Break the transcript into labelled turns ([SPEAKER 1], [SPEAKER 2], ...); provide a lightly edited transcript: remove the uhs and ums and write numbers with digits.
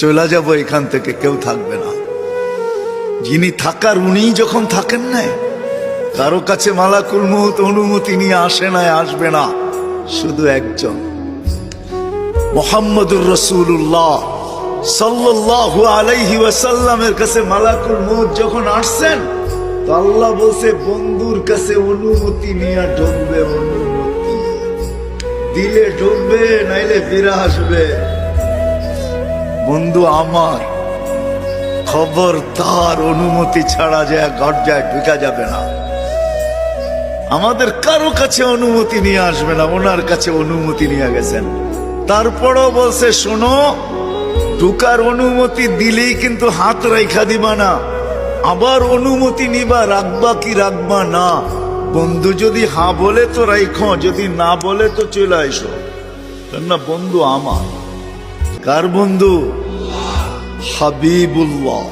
[SPEAKER 1] চলে যাব এখান থেকে, কেউ থাকবে না। যিনি থাকার উনিই যখন থাকেন না, কারো কাছে মালাকুল মউত অনুমতি নিয়ে আসে না, আসবে না। শুধু একজন মুহাম্মদুর রাসূলুল্লাহ সাল্লাল্লাহু আলাইহি ওয়াসাল্লামের কাছে মালাকুল মউত যখন আসছেন, তো আল্লাহ বলছে বন্ধুর কাছে অনুমতি নিয়ে ঢুকবে। অনুমতি দিলে ঢুকবে, নাইলে ফিরে আসবে। বন্ধু আমার, খবর তার অনুমতি ছাড়া যায় গর্জায় ঢুকা যাবে না। আমাদের কারো কাছে অনুমতি নিয়ে আসবে না, ওনার কাছে অনুমতি নিয়ে গেছেন। তারপরও বলছে শোনো, ঢুকার অনুমতি দিলেই কিন্তু হাত রাইখা দিবা না, আবার অনুমতি নিবা, রাখবা কি রাখবা না। বন্ধু যদি হ্যাঁ বলে তো রাইখো, যদি না বলে তো চলে আইসো। না বন্ধু আমার, কার বন্ধু? হাবিবুল্লাহ।